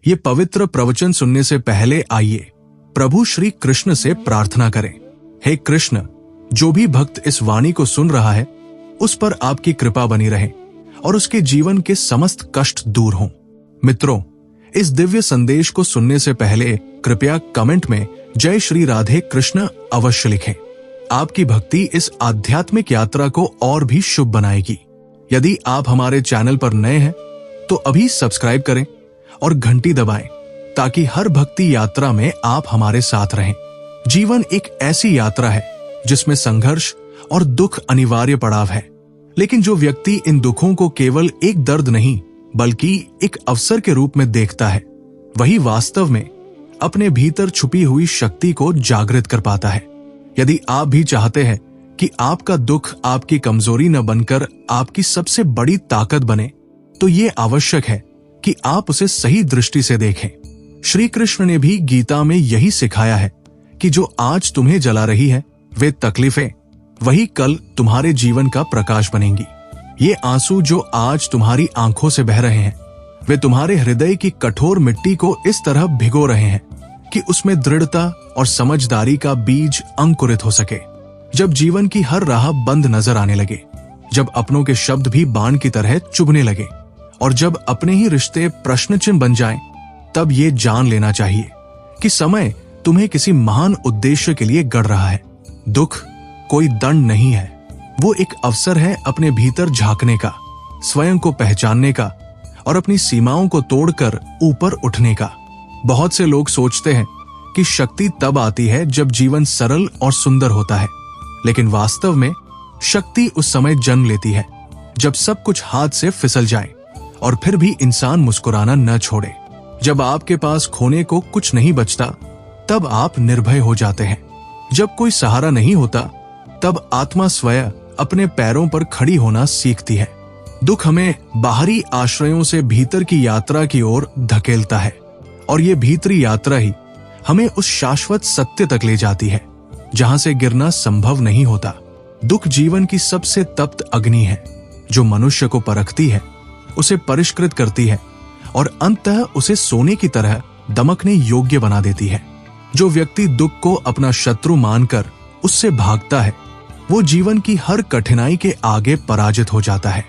ये पवित्र प्रवचन सुनने से पहले आइए प्रभु श्री कृष्ण से प्रार्थना करें। हे कृष्ण, जो भी भक्त इस वाणी को सुन रहा है उस पर आपकी कृपा बनी रहे और उसके जीवन के समस्त कष्ट दूर हों। मित्रों, इस दिव्य संदेश को सुनने से पहले कृपया कमेंट में जय श्री राधे कृष्ण अवश्य लिखें। आपकी भक्ति इस आध्यात्मिक यात्रा को और भी शुभ बनाएगी। यदि आप हमारे चैनल पर नए हैं तो अभी सब्सक्राइब करें और घंटी दबाएं ताकि हर भक्ति यात्रा में आप हमारे साथ रहें। जीवन एक ऐसी यात्रा है जिसमें संघर्ष और दुख अनिवार्य पड़ाव है, लेकिन जो व्यक्ति इन दुखों को केवल एक दर्द नहीं बल्कि एक अवसर के रूप में देखता है, वही वास्तव में अपने भीतर छुपी हुई शक्ति को जागृत कर पाता है। यदि आप भी चाहते हैं कि आपका दुख आपकी कमजोरी न बनकर आपकी सबसे बड़ी ताकत बने, तो ये आवश्यक है कि आप उसे सही दृष्टि से देखें। श्री कृष्ण ने भी गीता में यही सिखाया है कि जो आज तुम्हें जला रही है वे तकलीफें वही कल तुम्हारे जीवन का प्रकाश बनेंगी। ये आंसू जो आज तुम्हारी आंखों से बह रहे हैं वे तुम्हारे हृदय की कठोर मिट्टी को इस तरह भिगो रहे हैं कि उसमें दृढ़ता और समझदारी का बीज अंकुरित हो सके। जब जीवन की हर राह बंद नजर आने लगे, जब अपनों के शब्द भी बाण की तरह चुभने लगे और जब अपने ही रिश्ते प्रश्न चिन्ह बन जाएं, तब ये जान लेना चाहिए कि समय तुम्हें किसी महान उद्देश्य के लिए गढ़ रहा है। दुख कोई दंड नहीं है, वो एक अवसर है अपने भीतर झांकने का, स्वयं को पहचानने का और अपनी सीमाओं को तोड़कर ऊपर उठने का। बहुत से लोग सोचते हैं कि शक्ति तब आती है जब जीवन सरल और सुंदर होता है, लेकिन वास्तव में शक्ति उस समय जन्म लेती है जब सब कुछ हाथ से फिसल जाए और फिर भी इंसान मुस्कुराना न छोड़े। जब आपके पास खोने को कुछ नहीं बचता तब आप निर्भय हो जाते हैं। जब कोई सहारा नहीं होता तब आत्मा स्वयं अपने पैरों पर खड़ी होना सीखती है। दुख हमें बाहरी आश्रयों से भीतर की यात्रा की ओर धकेलता है और ये भीतरी यात्रा ही हमें उस शाश्वत सत्य तक ले जाती है जहां से गिरना संभव नहीं होता। दुख जीवन की सबसे तप्त अग्नि है जो मनुष्य को परखती है, उसे परिष्कृत करती है और अंततः उसे सोने की तरह दमकने योग्य बना देती है। जो व्यक्ति दुख को अपना शत्रु मानकर उससे भागता है वो जीवन की हर कठिनाई के आगे पराजित हो जाता है,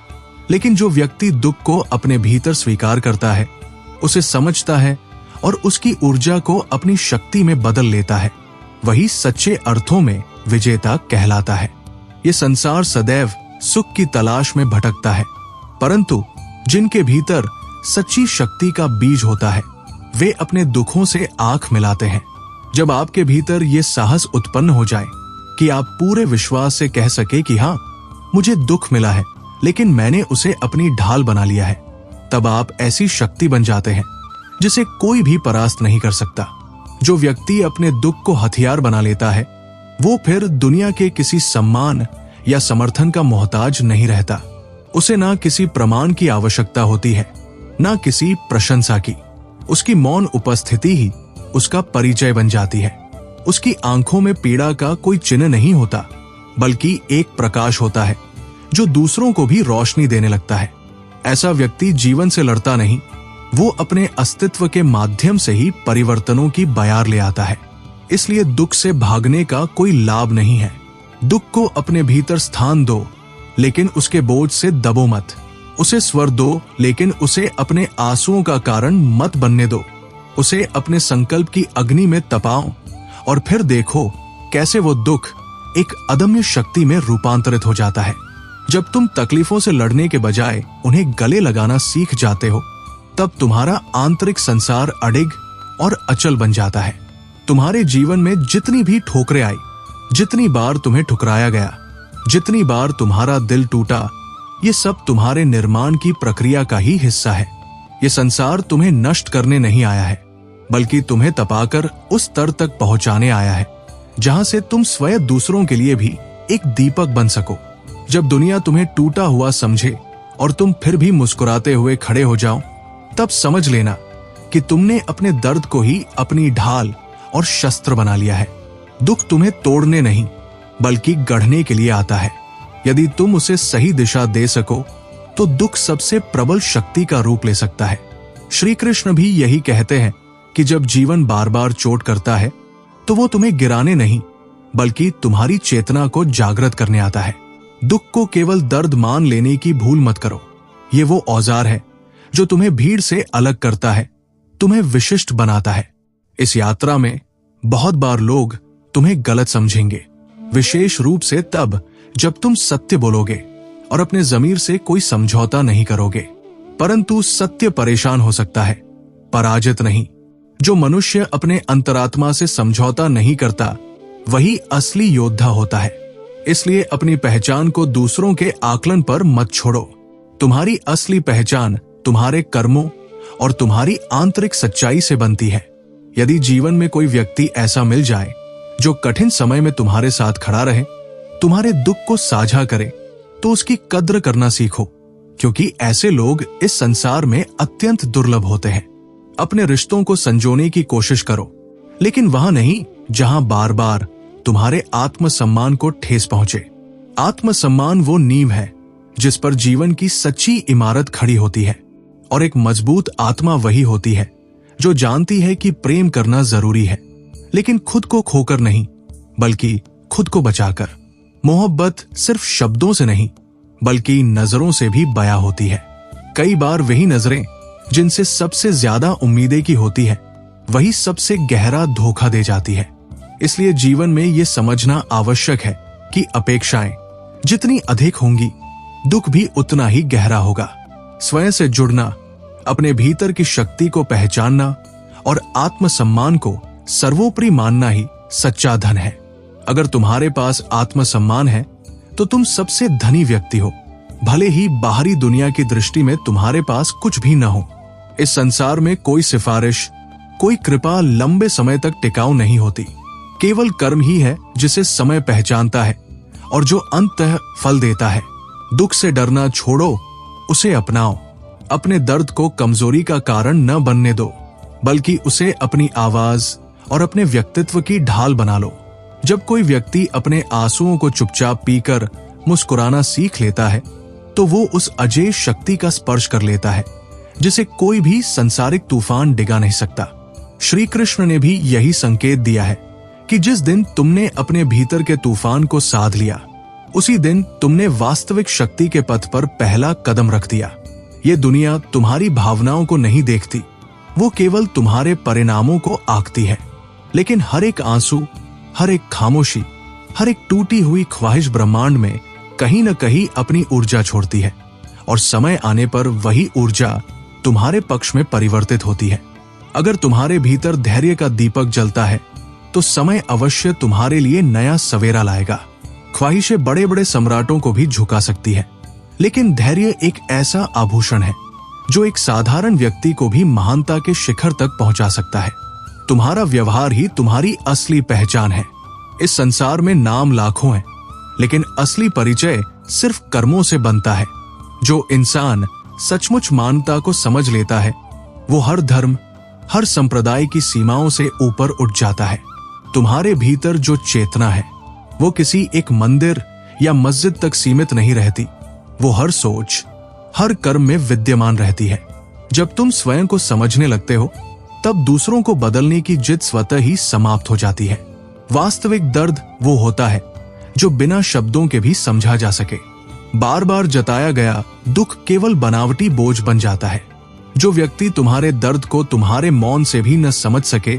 लेकिन जो व्यक्ति दुख को अपने भीतर स्वीकार करता है, उसे समझता है और उसकी ऊर्जा को अपनी शक्ति में बदल लेता है, वही सच्चे अर्थों में विजेता कहलाता है। ये संसार सदैव सुख की तलाश में भटकता है, परंतु जिनके भीतर सच्ची शक्ति का बीज होता है वे अपने दुखों से आंख मिलाते हैं। जब आपके भीतर ये साहस उत्पन्न हो जाए कि आप पूरे विश्वास से कह सके कि हाँ, मुझे दुख मिला है लेकिन मैंने उसे अपनी ढाल बना लिया है, तब आप ऐसी शक्ति बन जाते हैं जिसे कोई भी परास्त नहीं कर सकता। जो व्यक्ति अपने दुख को हथियार बना लेता है वो फिर दुनिया के किसी सम्मान या समर्थन का मोहताज नहीं रहता। उसे ना किसी प्रमाण की आवश्यकता होती है, ना किसी प्रशंसा की। उसकी मौन उपस्थिति ही उसका परिचय बन जाती है। उसकी आंखों में पीड़ा का कोई चिन्ह नहीं होता, बल्कि एक प्रकाश होता है जो दूसरों को भी रोशनी देने लगता है। ऐसा व्यक्ति जीवन से लड़ता नहीं, वो अपने अस्तित्व के माध्यम से ही परिवर्तनों की बयार ले आता है। इसलिए दुख से भागने का कोई लाभ नहीं है। दुख को अपने भीतर स्थान दो, लेकिन उसके बोझ से दबो मत। उसे स्वर दो, लेकिन उसे अपने आंसुओं का कारण मत बनने दो। उसे अपने संकल्प की अग्नि में तपाओ और फिर देखो कैसे वो दुख एक अदम्य शक्ति में रूपांतरित हो जाता है। जब तुम तकलीफों से लड़ने के बजाय उन्हें गले लगाना सीख जाते हो, तब तुम्हारा आंतरिक संसार अडिग और अचल बन जाता है। तुम्हारे जीवन में जितनी भी ठोकरें आई, जितनी बार तुम्हें ठुकराया गया, जितनी बार तुम्हारा दिल टूटा, ये सब तुम्हारे निर्माण की प्रक्रिया का ही हिस्सा है। ये संसार तुम्हें नष्ट करने नहीं आया है, बल्कि तुम्हें तपाकर उस स्तर तक पहुंचाने आया है जहां से तुम स्वयं दूसरों के लिए भी एक दीपक बन सको। जब दुनिया तुम्हें टूटा हुआ समझे और तुम फिर भी मुस्कुराते हुए खड़े हो जाओ, तब समझ लेना कि तुमने अपने दर्द को ही अपनी ढाल और शस्त्र बना लिया है। दुख तुम्हें तोड़ने नहीं बल्कि गढ़ने के लिए आता है। यदि तुम उसे सही दिशा दे सको तो दुख सबसे प्रबल शक्ति का रूप ले सकता है। श्री कृष्ण भी यही कहते हैं कि जब जीवन बार बार चोट करता है तो वो तुम्हें गिराने नहीं बल्कि तुम्हारी चेतना को जागृत करने आता है। दुख को केवल दर्द मान लेने की भूल मत करो। ये वो औजार है जो तुम्हें भीड़ से अलग करता है, तुम्हें विशिष्ट बनाता है। इस यात्रा में बहुत बार लोग तुम्हें गलत समझेंगे, विशेष रूप से तब जब तुम सत्य बोलोगे और अपने ज़मीर से कोई समझौता नहीं करोगे। परंतु सत्य परेशान हो सकता है, पराजित नहीं। जो मनुष्य अपने अंतरात्मा से समझौता नहीं करता वही असली योद्धा होता है। इसलिए अपनी पहचान को दूसरों के आकलन पर मत छोड़ो। तुम्हारी असली पहचान तुम्हारे कर्मों और तुम्हारी आंतरिक सच्चाई से बनती है। यदि जीवन में कोई व्यक्ति ऐसा मिल जाए जो कठिन समय में तुम्हारे साथ खड़ा रहे, तुम्हारे दुख को साझा करे, तो उसकी कद्र करना सीखो, क्योंकि ऐसे लोग इस संसार में अत्यंत दुर्लभ होते हैं। अपने रिश्तों को संजोने की कोशिश करो, लेकिन वहां नहीं जहां बार बार तुम्हारे आत्मसम्मान को ठेस पहुंचे। आत्मसम्मान वो नींव है जिस पर जीवन की सच्ची इमारत खड़ी होती है, और एक मजबूत आत्मा वही होती है जो जानती है कि प्रेम करना जरूरी है, लेकिन खुद को खोकर नहीं बल्कि खुद को बचाकर। मोहब्बत सिर्फ शब्दों से नहीं बल्कि नजरों से भी बयां होती है। कई बार वही नजरें जिनसे सबसे ज्यादा उम्मीदें की होती है वही सबसे गहरा धोखा दे जाती है। इसलिए जीवन में ये समझना आवश्यक है कि अपेक्षाएं जितनी अधिक होंगी दुख भी उतना ही गहरा होगा। स्वयं से जुड़ना, अपने भीतर की शक्ति को पहचानना और आत्मसम्मान को सर्वोपरि मानना ही सच्चा धन है। अगर तुम्हारे पास आत्मसम्मान है तो तुम सबसे धनी व्यक्ति हो, भले ही बाहरी दुनिया की दृष्टि में तुम्हारे पास कुछ भी न हो। इस संसार में कोई सिफारिश, कोई कृपा लंबे समय तक टिकाऊ नहीं होती। केवल कर्म ही है जिसे समय पहचानता है और जो अंततः फल देता है। दुख से डरना छोड़ो, उसे अपनाओ। अपने दर्द को कमजोरी का कारण न बनने दो, बल्कि उसे अपनी आवाज और अपने व्यक्तित्व की ढाल बना लो। जब कोई व्यक्ति अपने आंसुओं को चुपचाप पीकर मुस्कुराना सीख लेता है तो वो उस अजेय शक्ति का स्पर्श कर लेता है जिसे कोई भी संसारिक तूफान डिगा नहीं सकता। श्री कृष्ण ने भी यही संकेत दिया है कि जिस दिन तुमने अपने भीतर के तूफान को साध लिया, उसी दिन तुमने वास्तविक शक्ति के पथ पर पहला कदम रख दिया। ये दुनिया तुम्हारी भावनाओं को नहीं देखती, वो केवल तुम्हारे परिणामों को आंकती है। लेकिन हर एक आंसू, हर एक खामोशी, हर एक टूटी हुई ख्वाहिश ब्रह्मांड में कहीं न कहीं अपनी ऊर्जा छोड़ती है, और समय आने पर वही ऊर्जा तुम्हारे पक्ष में परिवर्तित होती है। अगर तुम्हारे भीतर धैर्य का दीपक जलता है तो समय अवश्य तुम्हारे लिए नया सवेरा लाएगा। ख्वाहिशें बड़े बड़े सम्राटों को भी झुका सकती है, लेकिन धैर्य एक ऐसा आभूषण है जो एक साधारण व्यक्ति को भी महानता के शिखर तक पहुंचा सकता है। तुम्हारा व्यवहार ही तुम्हारी असली पहचान है। इस संसार में नाम लाखों हैं, लेकिन असली परिचय सिर्फ कर्मों से बनता है। जो इंसान सचमुच मानवता को समझ लेता है वो हर धर्म, हर संप्रदाय की सीमाओं से ऊपर उठ जाता है। तुम्हारे भीतर जो चेतना है वो किसी एक मंदिर या मस्जिद तक सीमित नहीं रहती, वो हर सोच, हर कर्म में विद्यमान रहती है। जब तुम स्वयं को समझने लगते हो तब दूसरों को बदलने की जिद स्वतः ही समाप्त हो जाती है। वास्तविक दर्द वो होता है जो बिना शब्दों के भी समझा जा सके। बार बार जताया गया दुख केवल बनावटी बोझ बन जाता है। जो व्यक्ति तुम्हारे दर्द को तुम्हारे मौन से भी न समझ सके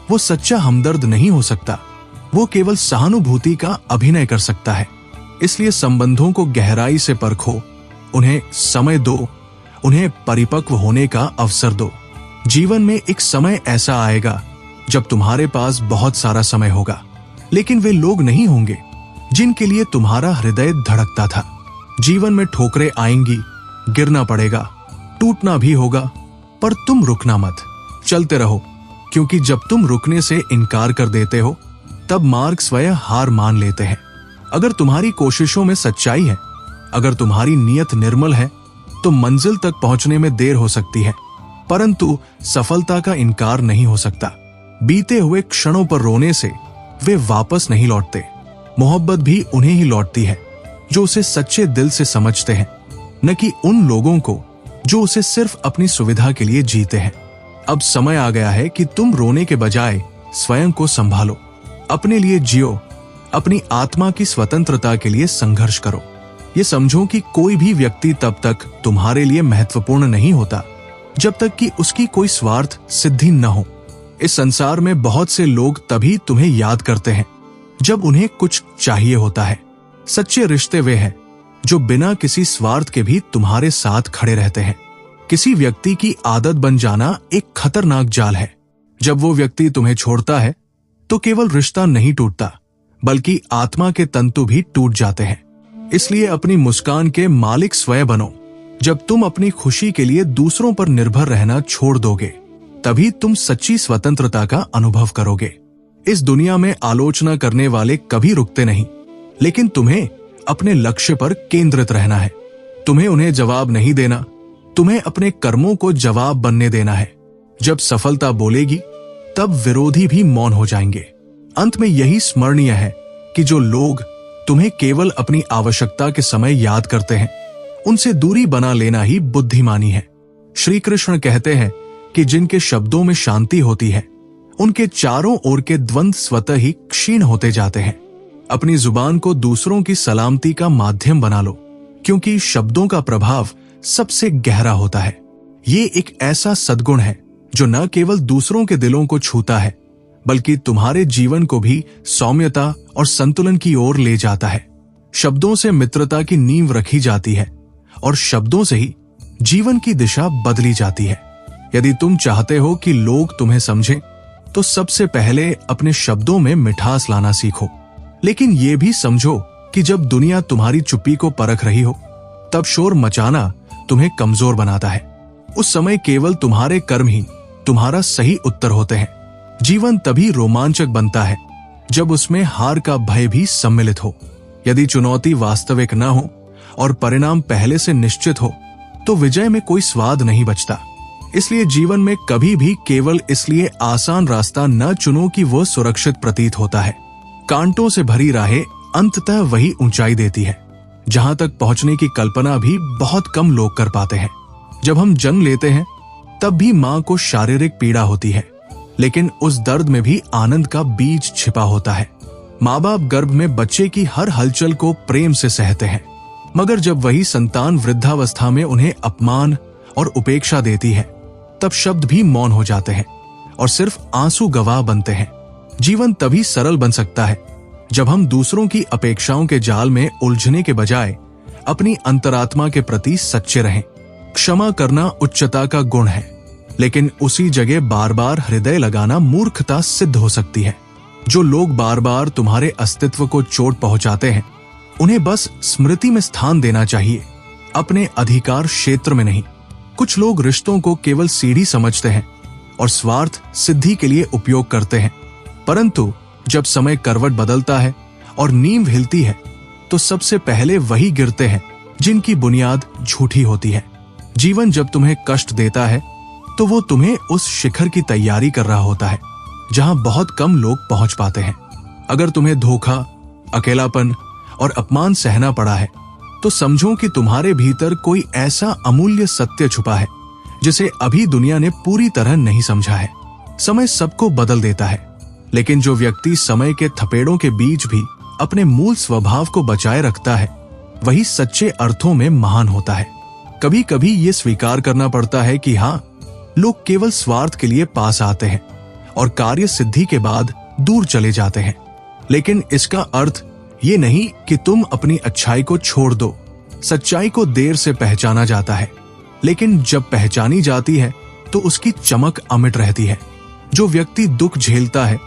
वो सच्चा हमदर्द नहीं हो सकता, वो केवल सहानुभूति का अभिनय कर सकता है। इसलिए संबंधों को गहराई से परखो, उन्हें समय दो, उन्हें परिपक्व होने का अवसर दो। जीवन में एक समय ऐसा आएगा जब तुम्हारे पास बहुत सारा समय होगा, लेकिन वे लोग नहीं होंगे जिनके लिए तुम्हारा हृदय धड़कता था। जीवन में ठोकरें आएंगी, गिरना पड़ेगा, टूटना भी होगा, पर तुम रुकना मत, चलते रहो, क्योंकि जब तुम रुकने से इनकार कर देते हो तब मार्ग स्वयं हार मान लेते हैं। अगर तुम्हारी कोशिशों में सच्चाई है, अगर तुम्हारी नीयत निर्मल है तो मंजिल तक पहुंचने में देर हो सकती है, परंतु सफलता का इनकार नहीं हो सकता। बीते हुए क्षणों पर रोने से वे वापस नहीं लौटते। मोहब्बत भी उन्हें ही लौटती है जो उसे सच्चे दिल से समझते हैं, न कि उन लोगों को जो उसे सिर्फ अपनी सुविधा के लिए जीते हैं। अब समय आ गया है कि तुम रोने के बजाय स्वयं को संभालो, अपने लिए जियो, अपनी आत्मा की स्वतंत्रता के लिए संघर्ष करो। ये समझो कि कोई भी व्यक्ति तब तक तुम्हारे लिए महत्वपूर्ण नहीं होता जब तक कि उसकी कोई स्वार्थ सिद्धि न हो। इस संसार में बहुत से लोग तभी तुम्हें याद करते हैं जब उन्हें कुछ चाहिए होता है। सच्चे रिश्ते वे हैं जो बिना किसी स्वार्थ के भी तुम्हारे साथ खड़े रहते हैं। किसी व्यक्ति की आदत बन जाना एक खतरनाक जाल है। जब वो व्यक्ति तुम्हें छोड़ता है तो केवल रिश्ता नहीं टूटता, बल्कि आत्मा के तंतु भी टूट जाते हैं। इसलिए अपनी मुस्कान के मालिक स्वयं बनो। जब तुम अपनी खुशी के लिए दूसरों पर निर्भर रहना छोड़ दोगे, तभी तुम सच्ची स्वतंत्रता का अनुभव करोगे। इस दुनिया में आलोचना करने वाले कभी रुकते नहीं, लेकिन तुम्हें अपने लक्ष्य पर केंद्रित रहना है। तुम्हें उन्हें जवाब नहीं देना, तुम्हें अपने कर्मों को जवाब बनने देना है। जब सफलता बोलेगी, तब विरोधी भी मौन हो जाएंगे। अंत में यही स्मरणीय है कि जो लोग तुम्हें केवल अपनी आवश्यकता के समय याद करते हैं, उनसे दूरी बना लेना ही बुद्धिमानी है। श्री कृष्ण कहते हैं कि जिनके शब्दों में शांति होती है, उनके चारों ओर के द्वंद्व स्वतः ही क्षीण होते जाते हैं। अपनी जुबान को दूसरों की सलामती का माध्यम बना लो, क्योंकि शब्दों का प्रभाव सबसे गहरा होता है। ये एक ऐसा सद्गुण है जो न केवल दूसरों के दिलों को छूता है, बल्कि तुम्हारे जीवन को भी सौम्यता और संतुलन की ओर ले जाता है। शब्दों से मित्रता की नींव रखी जाती है और शब्दों से ही जीवन की दिशा बदली जाती है। यदि तुम चाहते हो कि लोग तुम्हें समझें, तो सबसे पहले अपने शब्दों में मिठास लाना सीखो। लेकिन ये भी समझो कि जब दुनिया तुम्हारी चुप्पी को परख रही हो, तब शोर मचाना तुम्हें कमजोर बनाता है। उस समय केवल तुम्हारे कर्म ही तुम्हारा सही उत्तर होते हैं। जीवन तभी रोमांचक बनता है जब उसमें हार का भय भी सम्मिलित हो। यदि चुनौती वास्तविक न हो और परिणाम पहले से निश्चित हो, तो विजय में कोई स्वाद नहीं बचता। इसलिए जीवन में कभी भी केवल इसलिए आसान रास्ता न चुनो कि वह सुरक्षित प्रतीत होता है। कांटों से भरी राहें अंततः वही ऊंचाई देती है जहां तक पहुंचने की कल्पना भी बहुत कम लोग कर पाते हैं। जब हम जन्म लेते हैं, तब भी मां को शारीरिक पीड़ा होती है, लेकिन उस दर्द में भी आनंद का बीज छिपा होता है। माँ बाप गर्भ में बच्चे की हर हलचल को प्रेम से सहते हैं, मगर जब वही संतान वृद्धावस्था में उन्हें अपमान और उपेक्षा देती है, तब शब्द भी मौन हो जाते हैं और सिर्फ आंसू गवाह बनते हैं। जीवन तभी सरल बन सकता है जब हम दूसरों की अपेक्षाओं के जाल में उलझने के बजाय अपनी अंतरात्मा के प्रति सच्चे रहें। क्षमा करना उच्चता का गुण है, लेकिन उसी जगह बार बार हृदय लगाना मूर्खता सिद्ध हो सकती है। जो लोग बार बार तुम्हारे अस्तित्व को चोट पहुंचाते हैं, उन्हें बस स्मृति में स्थान देना चाहिए, अपने अधिकार क्षेत्र में नहीं। कुछ लोग रिश्तों को केवल सीढ़ी समझते हैं और स्वार्थ सिद्धि के लिए उपयोग करते हैं, परंतु जब समय करवट बदलता है और नींव हिलती है, तो सबसे पहले वही गिरते हैं जिनकी बुनियाद झूठी होती है। जीवन जब तुम्हें कष्ट देता है, तो वो तुम्हें उस शिखर की तैयारी कर रहा होता है जहां बहुत कम लोग पहुंच पाते हैं। अगर तुम्हें धोखा, अकेलापन और अपमान सहना पड़ा है, तो समझो कि तुम्हारे भीतर कोई ऐसा अमूल्य सत्य छुपा है जिसे अभी दुनिया ने पूरी तरह नहीं समझा है। समय सबको बदल देता है, लेकिन जो व्यक्ति समय के थपेड़ों के बीच भी अपने मूल स्वभाव को बचाए रखता है, वही सच्चे अर्थों में महान होता है। कभी कभी ये स्वीकार करना पड़ता है कि हाँ, लोग केवल स्वार्थ के लिए पास आते हैं और कार्य सिद्धि के बाद दूर चले जाते हैं, लेकिन इसका अर्थ ये नहीं कि तुम अपनी अच्छाई को छोड़ दो। सच्चाई को देर से पहचाना जाता है, लेकिन जब पहचानी जाती है तो उसकी चमक अमिट रहती है। जो व्यक्ति दुख झेलता है,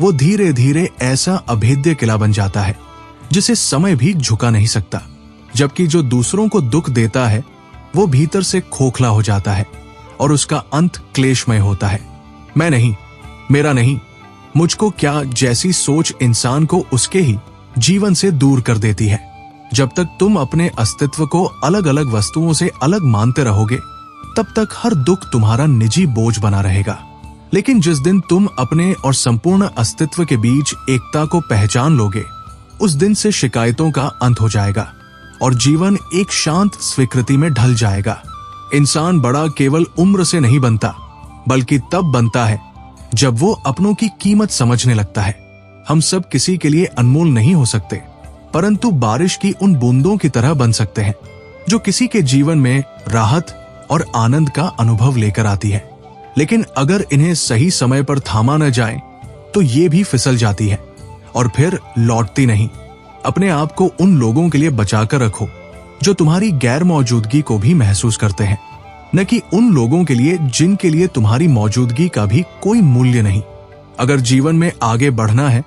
वो धीरे धीरे ऐसा अभेद्य किला बन जाता है जिसे समय भी झुका नहीं सकता, जबकि जो दूसरों को दुख देता है, वो भीतर से खोखला हो जाता है और उसका अंत क्लेशमय होता है। मैं नहीं, मेरा नहीं, मुझको क्या जैसी सोच इंसान को उसके ही जीवन से दूर कर देती है। जब तक तुम अपने अस्तित्व को अलग अलग वस्तुओं से अलग मानते रहोगे, तब तक हर दुख तुम्हारा निजी बोझ बना रहेगा। लेकिन जिस दिन तुम अपने और संपूर्ण अस्तित्व के बीच एकता को पहचान लोगे, उस दिन से शिकायतों का अंत हो जाएगा और जीवन एक शांत स्वीकृति में ढल जाएगा। इंसान बड़ा केवल उम्र से नहीं बनता, बल्कि तब बनता है जब वो अपनों की कीमत समझने लगता है। हम सब किसी के लिए अनमोल नहीं हो सकते, परंतु बारिश की उन बूंदों की तरह बन सकते हैं जो किसी के जीवन में राहत और आनंद का अनुभव लेकर आती है। लेकिन अगर इन्हें सही समय पर थामा न जाए तो ये भी फिसल जाती है और फिर लौटती नहीं। अपने आप को उन लोगों के लिए बचाकर रखो जो तुम्हारी गैर मौजूदगी को भी महसूस करते हैं, न कि उन लोगों के लिए जिनके लिए तुम्हारी मौजूदगी का भी कोई मूल्य नहीं। अगर जीवन में आगे बढ़ना है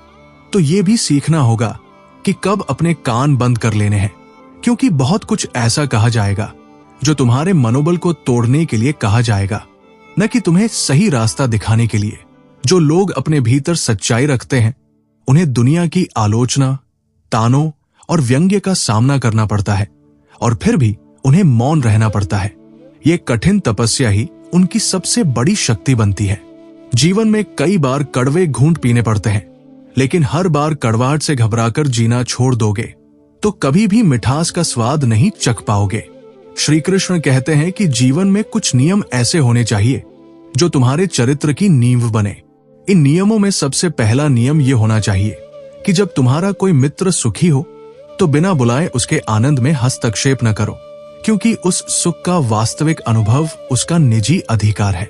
तो ये भी सीखना होगा कि कब अपने कान बंद कर लेने हैं, क्योंकि बहुत कुछ ऐसा कहा जाएगा जो तुम्हारे मनोबल को तोड़ने के लिए कहा जाएगा, न कि तुम्हें सही रास्ता दिखाने के लिए। जो लोग अपने भीतर सच्चाई रखते हैं उन्हें दुनिया की आलोचना, तानों और व्यंग्य का सामना करना पड़ता है और फिर भी उन्हें मौन रहना पड़ता है। ये कठिन तपस्या ही उनकी सबसे बड़ी शक्ति बनती है। जीवन में कई बार कड़वे घूंट पीने पड़ते हैं, लेकिन हर बार कड़वाहट से घबराकर जीना छोड़ दोगे तो कभी भी मिठास का स्वाद नहीं चख पाओगे। श्री कृष्ण कहते हैं कि जीवन में कुछ नियम ऐसे होने चाहिए जो तुम्हारे चरित्र की नींव बने। इन नियमों में सबसे पहला नियम ये होना चाहिए कि जब तुम्हारा कोई मित्र सुखी हो तो बिना बुलाए उसके आनंद में हस्तक्षेप न करो, क्योंकि उस सुख का वास्तविक अनुभव उसका निजी अधिकार है।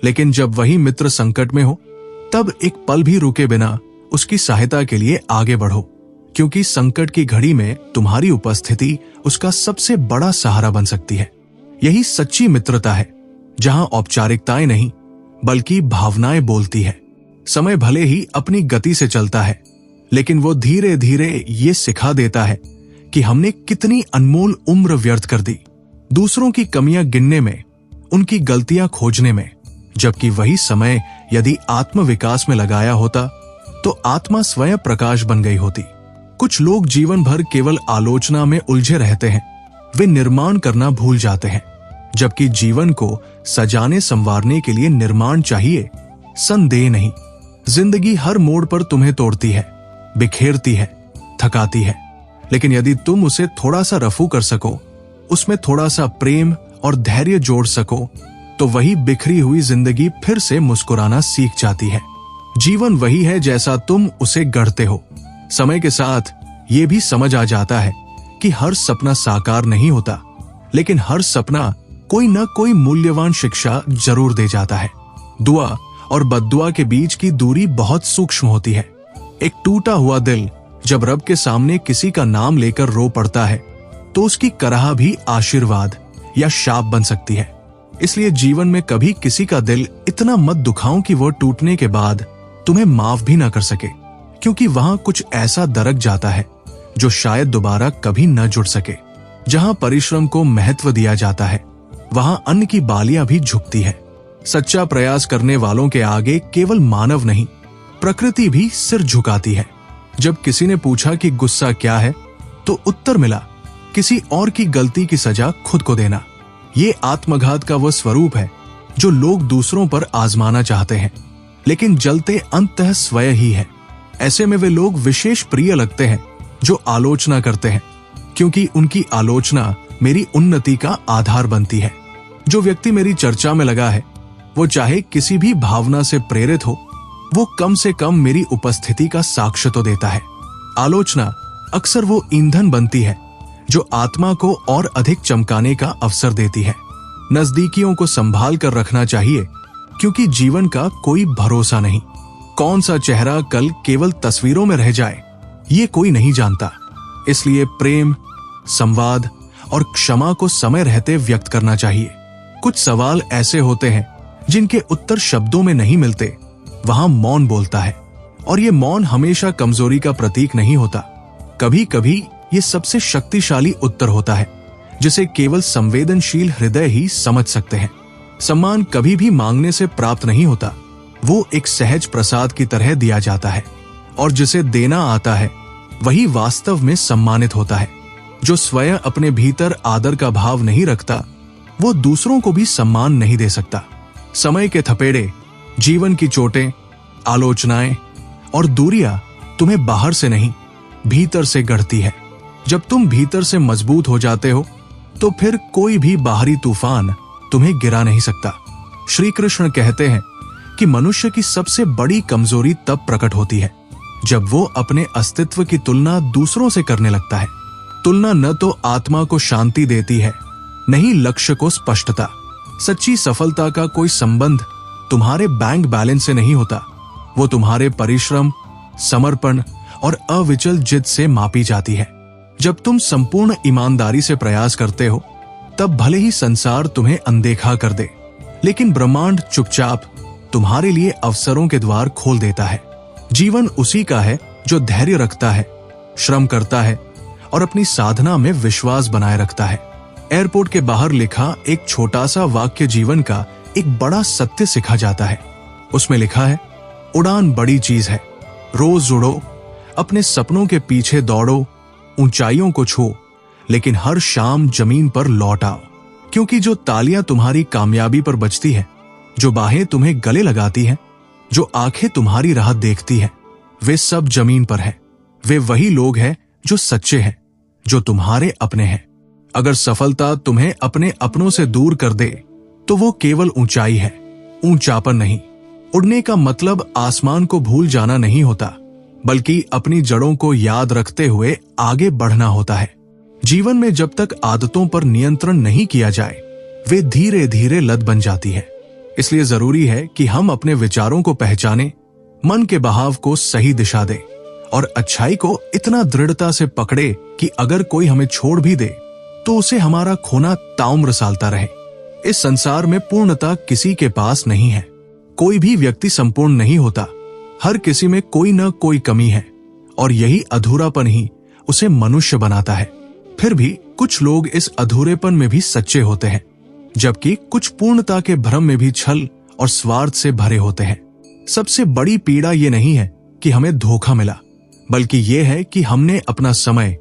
लेकिन जब वही मित्र संकट में हो तब एक पल भी रुके बिना उसकी सहायता के लिए आगे बढ़ो, क्योंकि संकट की घड़ी में तुम्हारी उपस्थिति उसका सबसे बड़ा सहारा बन सकती है। यही सच्ची मित्रता है, जहां औपचारिकताएं नहीं बल्कि भावनाएं बोलती है। समय भले ही अपनी गति से चलता है, लेकिन वो धीरे धीरे ये सिखा देता है कि हमने कितनी अनमोल उम्र व्यर्थ कर दी दूसरों की कमियां गिनने में, उनकी गलतियां खोजने में, जबकि वही समय यदि आत्मविकास में लगाया होता तो आत्मा स्वयं प्रकाश बन गई होती। कुछ लोग जीवन भर केवल आलोचना में उलझे रहते हैं, वे निर्माण करना भूल जाते हैं, जबकि जीवन को सजाने संवारने के लिए निर्माण चाहिए, संदेह नहीं। जिंदगी हर मोड़ पर तुम्हें तोड़ती है, बिखेरती है, थकाती है, लेकिन यदि तुम उसे थोड़ा सा रफू कर सको, उसमें थोड़ा सा प्रेम और धैर्य जोड़ सको, तो वही बिखरी हुई जिंदगी फिर से मुस्कुराना सीख जाती है। जीवन वही है जैसा तुम उसे गढ़ते हो। समय के साथ ये भी समझ आ जाता है कि हर सपना साकार नहीं होता, लेकिन हर सपना कोई न कोई मूल्यवान शिक्षा जरूर दे जाता है। दुआ और बद्दुआ के बीच की दूरी बहुत सूक्ष्म होती है। एक टूटा हुआ दिल जब रब के सामने किसी का नाम लेकर रो पड़ता है तो उसकी कराह भी आशीर्वाद या शाप बन सकती है। इसलिए जीवन में कभी किसी का दिल इतना मत दुखाओ कि वो टूटने के बाद तुम्हें माफ भी ना कर सके, क्योंकि वहां कुछ ऐसा दरक जाता है जो शायद दोबारा कभी न जुड़ सके। जहां परिश्रम को महत्व दिया जाता है वहां अन्न की बालियां भी झुकती है। सच्चा प्रयास करने वालों के आगे केवल मानव नहीं, प्रकृति भी सिर झुकाती है। जब किसी ने पूछा कि गुस्सा क्या है, तो उत्तर मिला, किसी और की गलती की सजा खुद को देना। ये आत्मघात का वो स्वरूप है जो लोग दूसरों पर आजमाना चाहते हैं, लेकिन जलते अंततः स्वयं ही है। ऐसे में वे लोग विशेष प्रिय लगते हैं जो आलोचना करते हैं, क्योंकि उनकी आलोचना मेरी उन्नति का आधार बनती है। जो व्यक्ति मेरी चर्चा में लगा है, वो चाहे किसी भी भावना से प्रेरित हो, वो कम से कम मेरी उपस्थिति का साक्ष्य तो देता है। आलोचना अक्सर वो ईंधन बनती है जो आत्मा को और अधिक चमकाने का अवसर देती है। नजदीकियों को संभाल कर रखना चाहिए, क्योंकि जीवन का कोई भरोसा नहीं। कौन सा चेहरा कल केवल तस्वीरों में रह जाए, ये कोई नहीं जानता। इसलिए प्रेम, संवाद और क्षमा को समय रहते व्यक्त करना चाहिए। कुछ सवाल ऐसे होते हैं जिनके उत्तर शब्दों में नहीं मिलते, वहां मौन बोलता है, और ये मौन हमेशा कमजोरी का प्रतीक नहीं होता। कभी कभी ये सबसे शक्तिशाली उत्तर होता है जिसे केवल संवेदनशील हृदय ही समझ सकते हैं। सम्मान कभी भी मांगने से प्राप्त नहीं होता, वो एक सहज प्रसाद की तरह दिया जाता है, और जिसे देना आता है वही वास्तव में सम्मानित होता है। जो स्वयं अपने भीतर आदर का भाव नहीं रखता, वो दूसरों को भी सम्मान नहीं दे सकता। समय के थपेड़े, जीवन की चोटें, आलोचनाएं और दूरियां तुम्हें बाहर से नहीं, भीतर से गढ़ती है। जब तुम भीतर से मजबूत हो जाते हो, तो फिर कोई भी बाहरी तूफान तुम्हें गिरा नहीं सकता। श्री कृष्ण कहते हैं कि मनुष्य की सबसे बड़ी कमजोरी तब प्रकट होती है जब वो अपने अस्तित्व की तुलना दूसरों से करने लगता है। तुलना न तो आत्मा को शांति देती है, न ही लक्ष्य को स्पष्टता। सच्ची सफलता का कोई संबंध तुम्हारे बैंक बैलेंस से नहीं होता, वो तुम्हारे परिश्रम, समर्पण और अविचल जिद से मापी जाती है। जब तुम संपूर्ण ईमानदारी से प्रयास करते हो, तब भले ही संसार तुम्हें अनदेखा कर दे, लेकिन ब्रह्मांड चुपचाप तुम्हारे लिए अवसरों के द्वार खोल देता है। जीवन उसी का है जो धैर्य रखता है, श्रम करता है और अपनी साधना में विश्वास बनाए रखता है। एयरपोर्ट के बाहर लिखा एक छोटा सा वाक्य जीवन का एक बड़ा सत्य सिखा जाता है। उसमें लिखा है, उड़ान बड़ी चीज है, रोज उड़ो, अपने सपनों के पीछे दौड़ो, ऊंचाइयों को छू, लेकिन हर शाम जमीन पर लौट आओ। क्योंकि जो तालियां तुम्हारी कामयाबी पर बजती है, जो बाहें तुम्हें गले लगाती हैं, जो आंखें तुम्हारी राह देखती हैं, वे सब जमीन पर हैं। वे वही लोग हैं जो सच्चे हैं, जो तुम्हारे अपने हैं। अगर सफलता तुम्हें अपने अपनों से दूर कर दे, तो वो केवल ऊंचाई है, ऊंचापन नहीं। उड़ने का मतलब आसमान को भूल जाना नहीं होता, बल्कि अपनी जड़ों को याद रखते हुए आगे बढ़ना होता है। जीवन में जब तक आदतों पर नियंत्रण नहीं किया जाए, वे धीरे धीरे लत बन जाती है। इसलिए जरूरी है कि हम अपने विचारों को पहचानें, मन के बहाव को सही दिशा दें और अच्छाई को इतना दृढ़ता से पकड़े कि अगर कोई हमें छोड़ भी दे, तो उसे हमारा खोना ताउम्र सालता रहे। इस संसार में पूर्णता किसी के पास नहीं है। कोई भी व्यक्ति संपूर्ण नहीं होता। हर किसी में कोई न कोई कमी है और यही अधूरापन ही उसे मनुष्य बनाता है। फिर भी कुछ लोग इस अधूरेपन में भी सच्चे होते हैं, जबकि कुछ पूर्णता के भ्रम में भी छल और स्वार्थ से भरे होते हैं। सबसे बड़ी पीड़ा ये नहीं है कि हमें धोखा मिला, बल्कि ये है कि हमने अपना समय,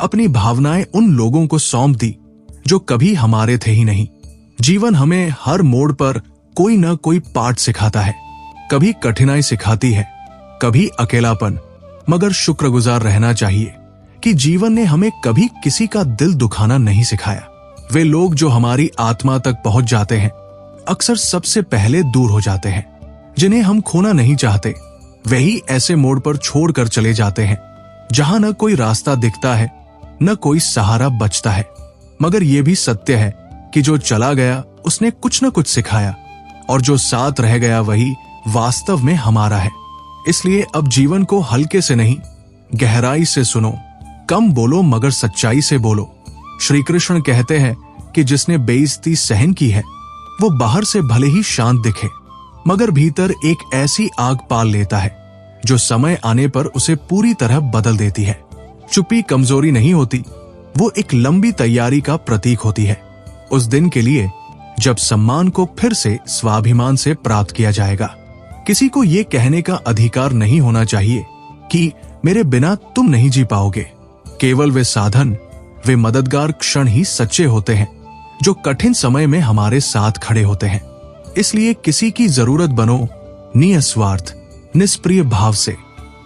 अपनी भावनाएं उन लोगों को सौंप दी जो कभी हमारे थे ही नहीं। जीवन हमें हर मोड़ पर कोई न कोई पाठ सिखाता है। कभी कठिनाई सिखाती है, कभी अकेलापन, मगर शुक्रगुजार रहना चाहिए कि जीवन ने हमें कभी किसी का दिल दुखाना नहीं सिखाया। वे लोग जो हमारी आत्मा तक पहुंच जाते हैं, अक्सर सबसे पहले दूर हो जाते हैं। जिन्हें हम खोना नहीं चाहते, वही ऐसे मोड़ पर छोड़कर चले जाते हैं जहां न कोई रास्ता दिखता है, न कोई सहारा बचता है। मगर यह भी सत्य है कि जो चला गया उसने कुछ न कुछ सिखाया, और जो साथ रह गया वही वास्तव में हमारा है। इसलिए अब जीवन को हल्के से नहीं, गहराई से सुनो। कम बोलो मगर सच्चाई से बोलो। श्री कृष्ण कहते हैं कि जिसने बेइज्जती सहन की है, वो बाहर से भले ही शांत दिखे, मगर भीतर एक ऐसी आग पाल लेता है जो समय आने पर उसे पूरी तरह बदल देती है। चुप्पी कमजोरी नहीं होती, वो एक लंबी तैयारी का प्रतीक होती है, उस दिन के लिए जब सम्मान को फिर से स्वाभिमान से प्राप्त किया जाएगा। किसी को ये कहने का अधिकार नहीं होना चाहिए कि मेरे बिना तुम नहीं जी पाओगे। केवल वे साधन, वे मददगार क्षण ही सच्चे होते हैं जो कठिन समय में हमारे साथ खड़े होते हैं। इसलिए किसी की जरूरत बनो निस्वार्थ, निष्प्रिय भाव से।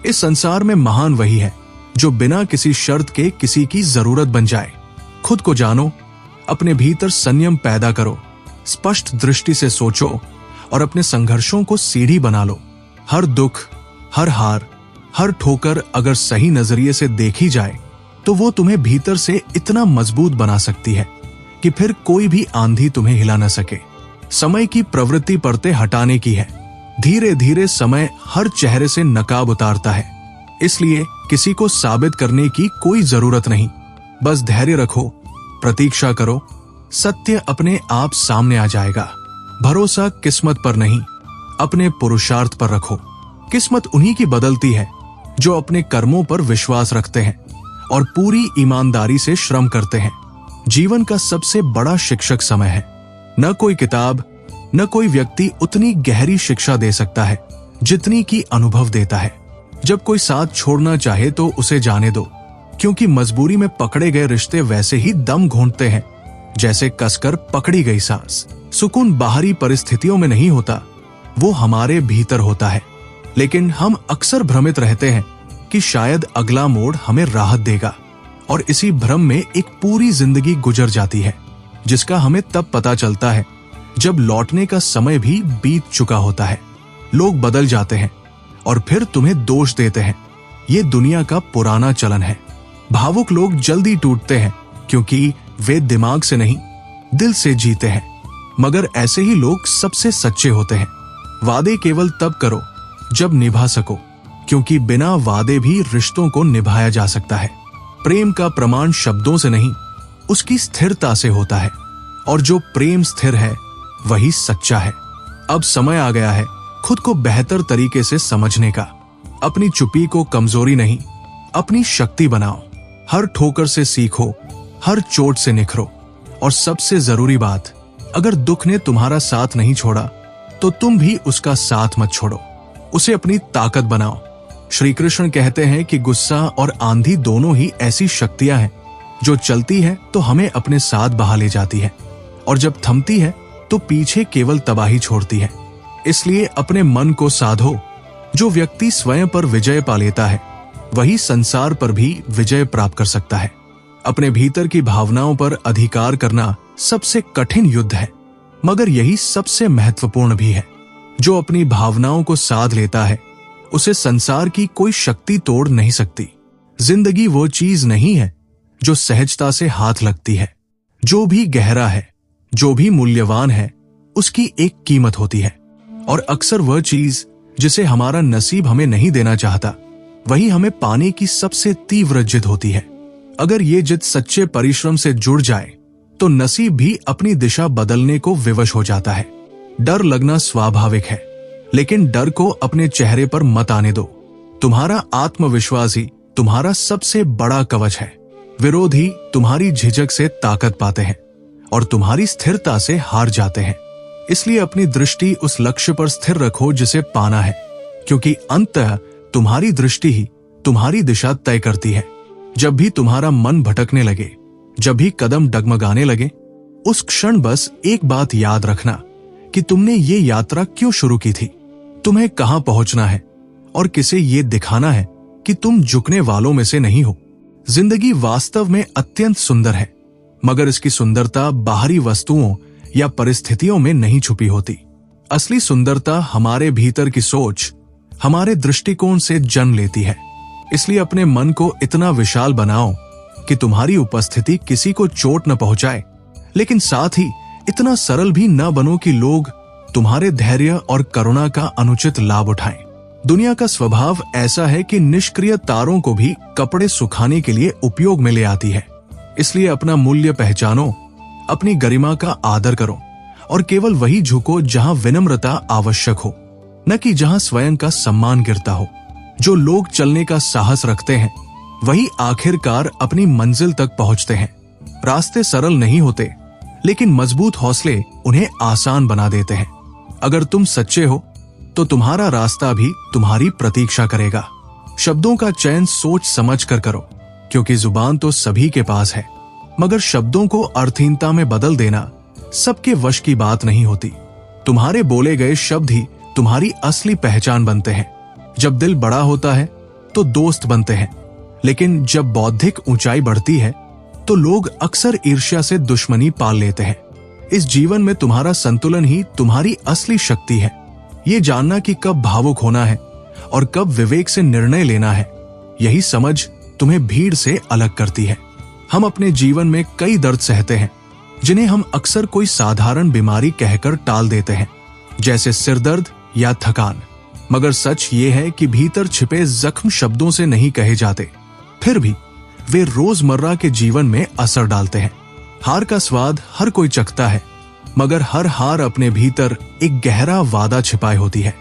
इस संसार में महान वही है जो बिना किसी शर्त के किसी की जरूरत बन जाए। खुद को जानो, अपने भीतर संयम पैदा करो, स्पष्ट दृष्टि से सोचो और अपने संघर्षों को सीढ़ी बना लो। हर दुख, हर हार, हर ठोकर अगर सही नजरिए से देखी जाए, तो वो तुम्हें भीतर से इतना मजबूत बना सकती है कि फिर कोई भी आंधी तुम्हें हिला न सके। समय की प्रवृत्ति परते हटाने की है। धीरे धीरे समय हर चेहरे से नकाब उतारता है। इसलिए किसी को साबित करने की कोई जरूरत नहीं। बस धैर्य रखो, प्रतीक्षा करो, सत्य अपने आप सामने आ जाएगा। भरोसा किस्मत पर नहीं, अपने पुरुषार्थ पर रखो। किस्मत उन्हीं की बदलती है जो अपने कर्मों पर विश्वास रखते हैं और पूरी ईमानदारी से श्रम करते हैं। जीवन का सबसे बड़ा शिक्षक समय है। न कोई किताब, न कोई व्यक्ति उतनी गहरी शिक्षा दे सकता है जितनी की अनुभव देता है। जब कोई साथ छोड़ना चाहे तो उसे जाने दो, क्योंकि मजबूरी में पकड़े गए रिश्ते वैसे ही दम घोंटते हैं जैसे कसकर पकड़ी गई सांस। सुकून बाहरी परिस्थितियों में नहीं होता, वो हमारे भीतर होता है। लेकिन हम अक्सर भ्रमित रहते हैं कि शायद अगला मोड़ हमें राहत देगा, और इसी भ्रम में एक पूरी जिंदगी गुजर जाती है, जिसका हमें तब पता चलता है जब लौटने का समय भी बीत चुका होता है। लोग बदल जाते हैं और फिर तुम्हें दोष देते हैं। ये दुनिया का पुराना चलन है। भावुक लोग जल्दी टूटते हैं क्योंकि वे दिमाग से नहीं, दिल से जीते हैं। मगर ऐसे ही लोग सबसे सच्चे होते हैं। वादे केवल तब करो जब निभा सको, क्योंकि बिना वादे भी रिश्तों को निभाया जा सकता है। प्रेम का प्रमाण शब्दों से नहीं, उसकी स्थिरता से होता है, और जो प्रेम स्थिर है वही सच्चा है। अब समय आ गया है खुद को बेहतर तरीके से समझने का। अपनी चुप्पी को कमजोरी नहीं, अपनी शक्ति बनाओ। हर ठोकर से सीखो, हर चोट से निखरो। और सबसे जरूरी बात, अगर दुख ने तुम्हारा साथ नहीं छोड़ा तो तुम भी उसका साथ मत छोड़ो, उसे अपनी ताकत बनाओ। श्री कृष्ण कहते हैं कि गुस्सा और आंधी दोनों ही ऐसी शक्तियां हैं जो चलती है तो हमें अपने साथ बहा ले जाती है, और जब थमती है तो पीछे केवल तबाही छोड़ती है। इसलिए अपने मन को साधो। जो व्यक्ति स्वयं पर विजय पा लेता है वही संसार पर भी विजय प्राप्त कर सकता है। अपने भीतर की भावनाओं पर अधिकार करना सबसे कठिन युद्ध है, मगर यही सबसे महत्वपूर्ण भी है। जो अपनी भावनाओं को साध लेता है उसे संसार की कोई शक्ति तोड़ नहीं सकती। जिंदगी वो चीज नहीं है जो सहजता से हाथ लगती है। जो भी गहरा है, जो भी मूल्यवान है, उसकी एक कीमत होती है, और अक्सर वह चीज जिसे हमारा नसीब हमें नहीं देना चाहता वही हमें पाने की सबसे तीव्र जिद होती है। अगर ये जिद सच्चे परिश्रम से जुड़ जाए तो नसीब भी अपनी दिशा बदलने को विवश हो जाता है। डर लगना स्वाभाविक है, लेकिन डर को अपने चेहरे पर मत आने दो। तुम्हारा आत्मविश्वास ही तुम्हारा सबसे बड़ा कवच है। विरोधी तुम्हारी झिझक से ताकत पाते हैं और तुम्हारी स्थिरता से हार जाते हैं। इसलिए अपनी दृष्टि उस लक्ष्य पर स्थिर रखो जिसे पाना है, क्योंकि अंततः तुम्हारी दृष्टि ही तुम्हारी दिशा तय करती है। जब भी तुम्हारा मन भटकने लगे, जब भी कदम डगमगाने लगे, उस क्षण बस एक बात याद रखना कि तुमने ये यात्रा क्यों शुरू की थी, तुम्हें कहां पहुंचना है, और किसे ये दिखाना है कि तुम झुकने वालों में से नहीं हो। जिंदगी वास्तव में अत्यंत सुंदर है, मगर इसकी सुंदरता बाहरी वस्तुओं या परिस्थितियों में नहीं छुपी होती। असली सुंदरता हमारे भीतर की सोच, हमारे दृष्टिकोण से जन्म लेती है। इसलिए अपने मन को इतना विशाल बनाओ कि तुम्हारी उपस्थिति किसी को चोट न पहुंचाए, लेकिन साथ ही इतना सरल भी न बनो कि लोग तुम्हारे धैर्य और करुणा का अनुचित लाभ उठाएं। दुनिया का स्वभाव ऐसा है कि निष्क्रिय तारों को भी कपड़े सुखाने के लिए उपयोग में ले आती है। इसलिए अपना मूल्य पहचानो, अपनी गरिमा का आदर करो, और केवल वही झुको जहां विनम्रता आवश्यक हो, न कि जहां स्वयं का सम्मान गिरता हो। जो लोग चलने का साहस रखते हैं वही आखिरकार अपनी मंजिल तक पहुंचते हैं। रास्ते सरल नहीं होते, लेकिन मजबूत हौसले उन्हें आसान बना देते हैं। अगर तुम सच्चे हो तो तुम्हारा रास्ता भी तुम्हारी प्रतीक्षा करेगा। शब्दों का चयन सोच समझ कर करो, क्योंकि जुबान तो सभी के पास है, मगर शब्दों को अर्थहीनता में बदल देना सबके वश की बात नहीं होती। तुम्हारे बोले गए शब्द ही तुम्हारी असली पहचान बनते हैं। जब दिल बड़ा होता है तो दोस्त बनते हैं, लेकिन जब बौद्धिक ऊंचाई बढ़ती है तो लोग अक्सर ईर्ष्या से दुश्मनी पाल लेते हैं। इस जीवन में तुम्हारा संतुलन ही तुम्हारी असली शक्ति है। ये जानना कि कब भावुक होना है और कब विवेक से निर्णय लेना है, यही समझ तुम्हें भीड़ से अलग करती है। हम अपने जीवन में कई दर्द सहते हैं जिन्हें हम अक्सर कोई साधारण बीमारी कहकर टाल देते हैं, जैसे सिरदर्द या थकान। मगर सच ये है कि भीतर छिपे जख्म शब्दों से नहीं कहे जाते, फिर भी वे रोजमर्रा के जीवन में असर डालते हैं। हार का स्वाद हर कोई चखता है, मगर हर हार अपने भीतर एक गहरा वादा छिपाए होती है।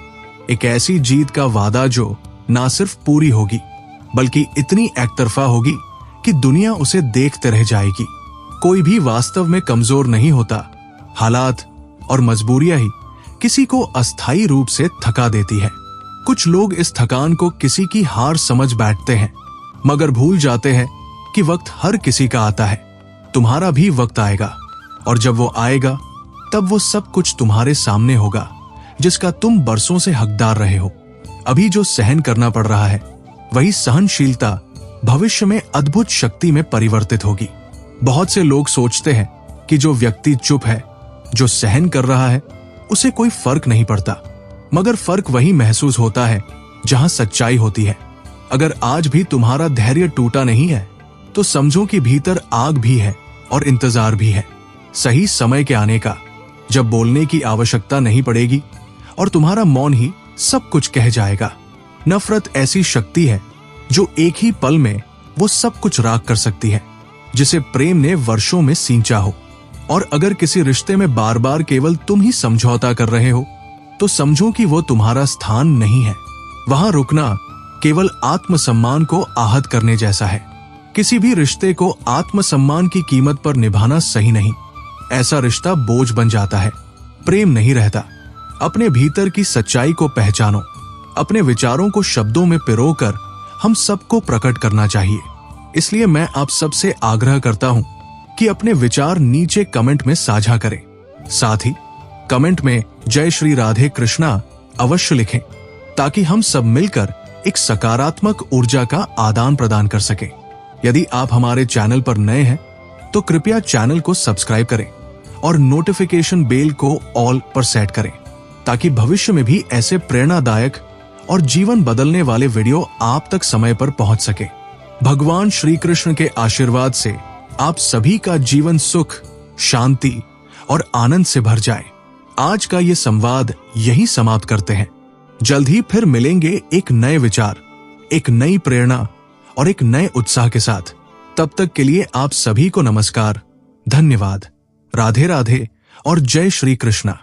एक ऐसी जीत का वादा जो ना सिर्फ पूरी होगी बल्कि इतनी एकतरफा होगी कि दुनिया उसे देखते रह जाएगी। कोई भी वास्तव में कमजोर नहीं होता, हालात और मजबूरियां ही किसी को अस्थायी रूप से थका देती है। कुछ लोग इस थकान को किसी की हार समझ बैठते हैं, मगर भूल जाते हैं कि वक्त हर किसी का आता है। तुम्हारा भी वक्त आएगा, और जब वो आएगा तब वो सब कुछ तुम्हारे सामने होगा जिसका तुम बरसों से हकदार रहे हो। अभी जो सहन करना पड़ रहा है वही सहनशीलता भविष्य में अद्भुत शक्ति में परिवर्तित होगी। बहुत से लोग सोचते हैं कि जो व्यक्ति चुप है जो सहन कर रहा है उसे कोई फर्क नहीं पड़ता, मगर फर्क वही महसूस होता है जहां सच्चाई होती है। अगर आज भी तुम्हारा धैर्य टूटा नहीं है तो समझो कि भीतर आग भी है और इंतजार भी है, सही समय के आने का, जब बोलने की आवश्यकता नहीं पड़ेगी और तुम्हारा मौन ही सब कुछ कह जाएगा। नफरत ऐसी शक्ति है जो एक ही पल में वो सब कुछ राख कर सकती है जिसे प्रेम ने वर्षों में सींचा हो। और अगर किसी रिश्ते में बार बार केवल तुम ही समझौता कर रहे हो तो समझो कि वो तुम्हारा स्थान नहीं है। वहां रुकना केवल आत्मसम्मान को आहत करने जैसा है। किसी भी रिश्ते को आत्मसम्मान की कीमत पर निभाना सही नहीं। ऐसा रिश्ता बोझ बन जाता है, प्रेम नहीं रहता। अपने भीतर की सच्चाई को पहचानो। अपने विचारों को शब्दों में पिरोकर हम सबको प्रकट करना चाहिए। इसलिए मैं आप सबसे आग्रह करता हूं कि अपने विचार नीचे कमेंट में साझा करें। साथ ही कमेंट में जय श्री राधे कृष्णा अवश्य लिखें ताकि हम सब मिलकर एक सकारात्मक ऊर्जा का आदान प्रदान कर सकें। यदि आप हमारे चैनल पर नए हैं तो कृपया चैनल को सब्सक्राइब करें और नोटिफिकेशन बेल को ऑल पर सेट करें ताकि भविष्य में भी ऐसे प्रेरणादायक और जीवन बदलने वाले वीडियो आप तक समय पर पहुंच सके। भगवान श्री कृष्ण के आशीर्वाद से आप सभी का जीवन सुख, शांति और आनंद से भर जाए। आज का ये संवाद यहीं समाप्त करते हैं। जल्द ही फिर मिलेंगे एक नए विचार, एक नई प्रेरणा और एक नए उत्साह के साथ। तब तक के लिए आप सभी को नमस्कार, धन्यवाद, राधे राधे और जय श्री कृष्णा।